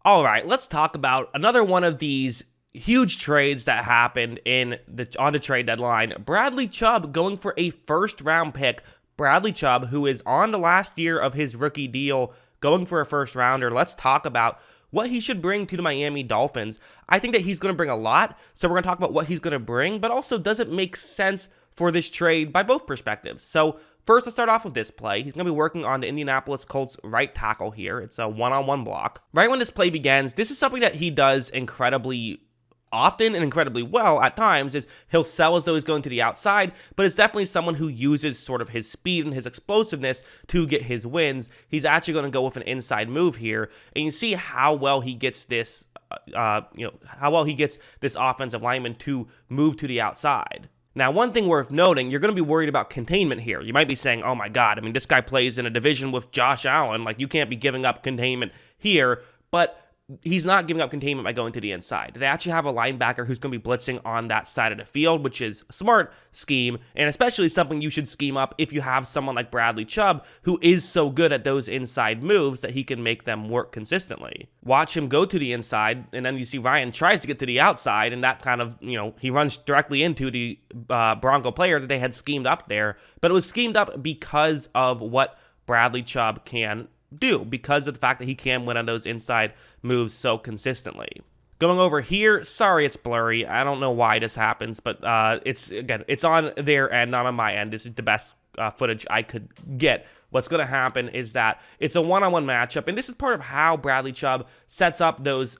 All right, let's talk about another one of these huge trades that happened on the trade deadline. Bradley Chubb going for a first round pick. Bradley Chubb, who is on the last year of his rookie deal, going for a first rounder. Let's talk about what he should bring to the Miami Dolphins. I think that he's going to bring a lot, so we're going to talk about what he's going to bring, but also does it make sense for this trade by both perspectives. So first, let's start off with this play. He's going to be working on the Indianapolis Colts right tackle here. It's a one-on-one block. Right when this play begins, this is something that he does incredibly often and incredibly well at times, is he'll sell as though he's going to the outside, but it's definitely someone who uses sort of his speed and his explosiveness to get his wins. He's actually going to go with an inside move here, and you see how well he gets this, how well he gets this offensive lineman to move to the outside. Now, one thing worth noting, you're going to be worried about containment here. You might be saying, oh my God, I mean, this guy plays in a division with Josh Allen. Like, you can't be giving up containment here. But he's not giving up containment by going to the inside. They actually have a linebacker who's going to be blitzing on that side of the field, which is a smart scheme, and especially something you should scheme up if you have someone like Bradley Chubb, who is so good at those inside moves that he can make them work consistently. Watch him go to the inside, and then you see Ryan tries to get to the outside, and that kind of, he runs directly into the Bronco player that they had schemed up there, but it was schemed up because of what Bradley Chubb can do, because of the fact that he can win on those inside moves so consistently. Going over here, sorry it's blurry. I don't know why this happens, but it's on their end, not on my end. This is the best footage I could get. What's going to happen is that it's a one-on-one matchup, and this is part of how Bradley Chubb sets up those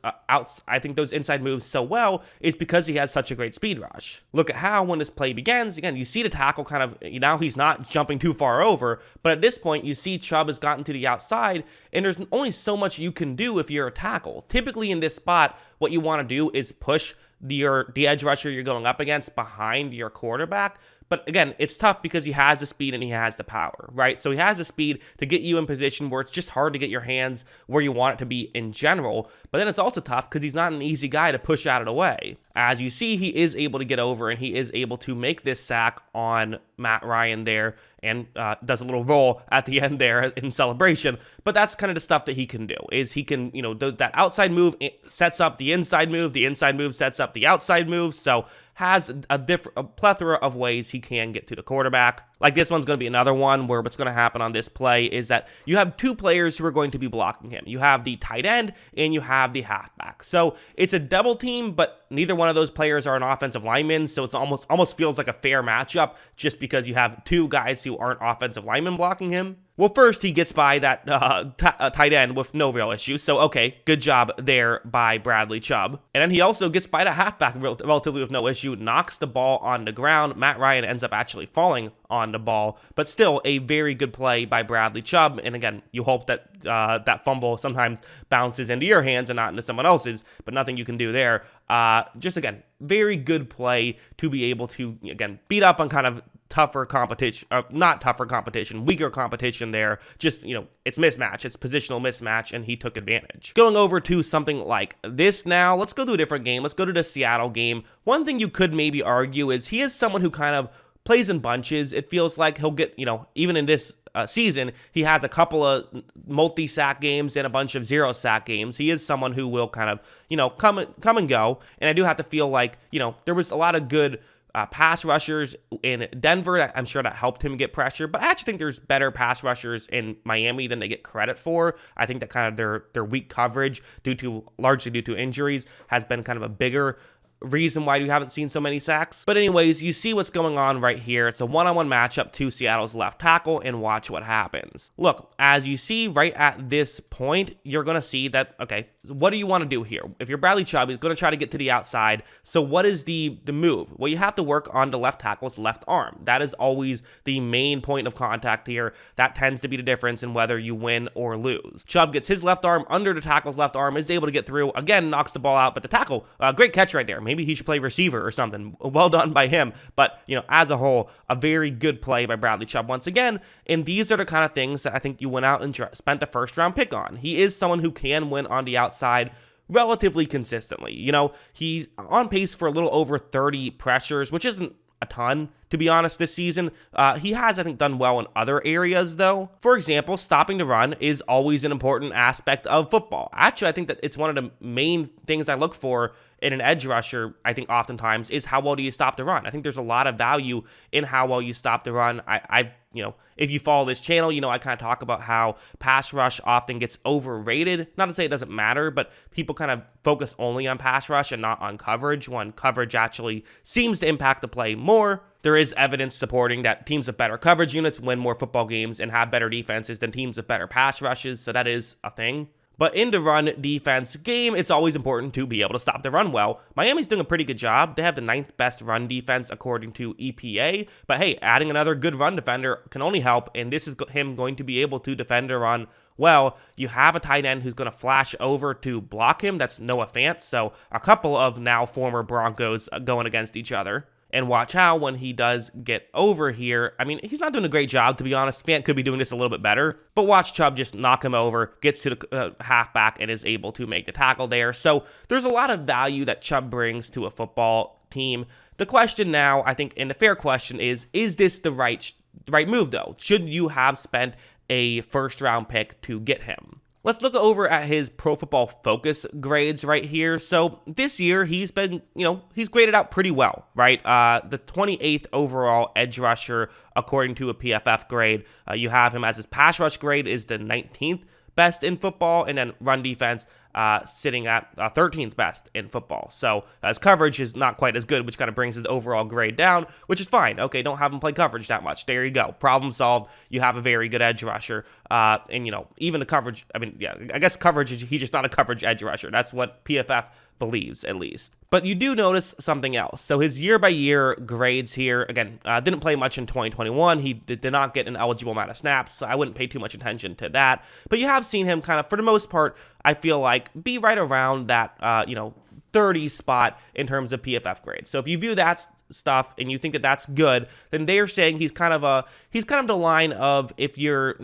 those inside moves so well, is because he has such a great speed rush. Look at how when this play begins, again, you see the tackle kind of, now he's not jumping too far over, but at this point, you see Chubb has gotten to the outside, and there's only so much you can do if you're a tackle. Typically in this spot, what you want to do is push the edge rusher you're going up against behind your quarterback. But again, it's tough because he has the speed and he has the power, right? So he has the speed to get you in position where it's just hard to get your hands where you want it to be in general. But then it's also tough because he's not an easy guy to push out of the way. As you see, he is able to get over and he is able to make this sack on Matt Ryan there, and does a little roll at the end there in celebration. But that's kind of the stuff that he can do, is he can, that outside move sets up the inside move sets up the outside move, so has a plethora of ways he can get to the quarterback. Like this one's going to be another one where what's going to happen on this play is that you have two players who are going to be blocking him. You have the tight end and you have the halfback. So it's a double team, but neither one of those players are an offensive lineman, so it's almost feels like a fair matchup just because you have two guys who aren't offensive linemen blocking him. Well, first, he gets by that tight end with no real issue, so okay, good job there by Bradley Chubb. And then he also gets by the halfback relatively with no issue, knocks the ball on the ground. Matt Ryan ends up actually falling on the ball, but still a very good play by Bradley Chubb. And again, you hope that that fumble sometimes bounces into your hands and not into someone else's, but nothing you can do there. Just again, very good play to be able to, again, beat up on kind of tougher competition, weaker competition there. Just, it's mismatch, it's positional mismatch, and he took advantage. Going over to something like this now, let's go to a different game. Let's go to the Seattle game. One thing you could maybe argue is he is someone who kind of plays in bunches. It feels like he'll get, even in this season, he has a couple of multi-sack games and a bunch of zero-sack games. He is someone who will kind of, come and go. And I do have to feel like, there was a lot of good pass rushers in Denver that I'm sure that helped him get pressure, but I actually think there's better pass rushers in Miami than they get credit for. I think that kind of their weak coverage largely due to injuries has been kind of a bigger reason why you haven't seen so many sacks. But anyways, you see what's going on right here. It's a one-on-one matchup to Seattle's left tackle, and watch what happens. Look, as you see right at this point, you're going to see that, okay, what do you want to do here? If you're Bradley Chubb, he's going to try to get to the outside. So what is the move? Well, you have to work on the left tackle's left arm. That is always the main point of contact here. That tends to be the difference in whether you win or lose. Chubb gets his left arm under the tackle's left arm, is able to get through, again, knocks the ball out, but the tackle, great catch right there. Maybe he should play receiver or something. Well done by him. But, as a whole, a very good play by Bradley Chubb once again. And these are the kind of things that I think you went out and spent the first round pick on. He is someone who can win on the outside relatively consistently. He's on pace for a little over 30 pressures, which isn't a ton to be honest, this season. He has, I think, done well in other areas, though. For example, stopping the run is always an important aspect of football. Actually, I think that it's one of the main things I look for in an edge rusher, I think oftentimes, is how well do you stop the run. I think there's a lot of value in how well you stop the run. If you follow this channel, I kind of talk about how pass rush often gets overrated. Not to say it doesn't matter, but people kind of focus only on pass rush and not on coverage, when coverage actually seems to impact the play more. There is evidence supporting that teams with better coverage units win more football games and have better defenses than teams with better pass rushes, so that is a thing. But in the run defense game, it's always important to be able to stop the run well. Miami's doing a pretty good job. They have the 9th best run defense according to EPA. But hey, adding another good run defender can only help, and this is him going to be able to defend the run well. You have a tight end who's going to flash over to block him. That's Noah Fant. So a couple of now former Broncos going against each other. And watch how when he does get over here, I mean, he's not doing a great job, to be honest. Fant could be doing this a little bit better. But watch Chubb just knock him over, gets to the halfback, and is able to make the tackle there. So there's a lot of value that Chubb brings to a football team. The question now, I think, and the fair question is this the right move, though? Should you have spent a first-round pick to get him? Let's look over at his Pro Football Focus grades right here. So this year, he's been, he's graded out pretty well, right? The 28th overall edge rusher, according to a PFF grade. You have him as his pass rush grade is the 19th best in football, and then run defense sitting at 13th best in football. So his coverage is not quite as good, which kind of brings his overall grade down, which is fine. Okay, don't have him play coverage that much. There you go. Problem solved. You have a very good edge rusher. And, even the coverage, I guess coverage is, he's just not a coverage edge rusher. That's what PFF believes, at least. But you do notice something else. So his year-by-year grades here, again, didn't play much in 2021. He did not get an eligible amount of snaps, so I wouldn't pay too much attention to that. But you have seen him kind of, for the most part, I feel like, be right around that, 30 spot in terms of PFF grades. So if you view that stuff and you think that that's good, then they're saying he's kind of the line of, if you're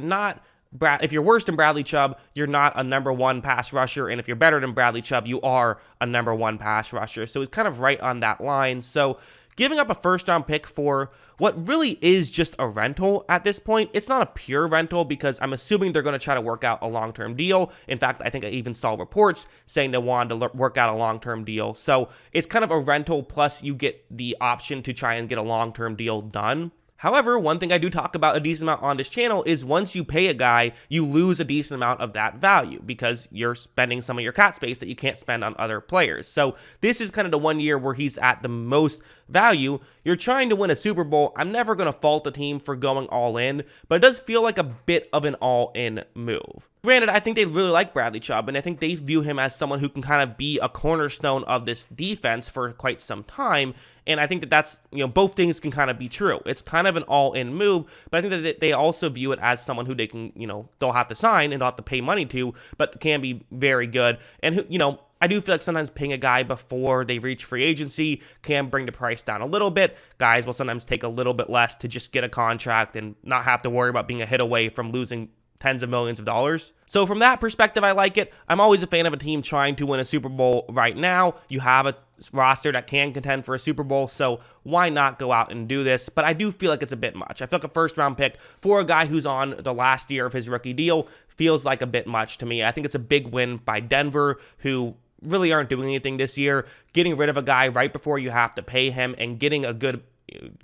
worse than Bradley Chubb, you're not a number one pass rusher, and if you're better than Bradley Chubb, you are a number one pass rusher. So he's kind of right on that line. So giving up a first-round pick for what really is just a rental at this point, it's not a pure rental because I'm assuming they're going to try to work out a long-term deal. In fact, I think I even saw reports saying they wanted to work out a long-term deal. So it's kind of a rental, plus you get the option to try and get a long-term deal done. However, one thing I do talk about a decent amount on this channel is once you pay a guy, you lose a decent amount of that value because you're spending some of your cap space that you can't spend on other players. So this is kind of the 1 year where he's at the most value. You're trying to win a Super Bowl. I'm never going to fault the team for going all in, but it does feel like a bit of an all-in move. Granted, I think they really like Bradley Chubb, and I think they view him as someone who can kind of be a cornerstone of this defense for quite some time, and I think that that's, both things can kind of be true. It's kind of an all-in move, but I think that they also view it as someone who they can, they'll have to sign and they'll have to pay money to, but can be very good, and who, I do feel like sometimes paying a guy before they reach free agency can bring the price down a little bit. Guys will sometimes take a little bit less to just get a contract and not have to worry about being a hit away from losing tens of millions of dollars. So from that perspective, I like it. I'm always a fan of a team trying to win a Super Bowl right now. You have a roster that can contend for a Super Bowl, so why not go out and do this? But I do feel like it's a bit much. I feel like a first-round pick for a guy who's on the last year of his rookie deal feels like a bit much to me. I think it's a big win by Denver, who really aren't doing anything this year. Getting rid of a guy right before you have to pay him and getting a good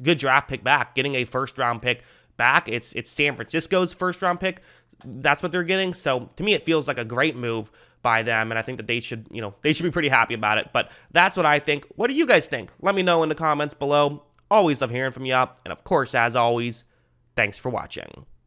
draft pick back, getting a first-round pick back. It's San Francisco's first-round pick. That's what they're getting. So to me, it feels like a great move by them, and I think that they should be pretty happy about it. But that's what I think. What do you guys think? Let me know in the comments below. Always love hearing from you. And of course, as always, thanks for watching.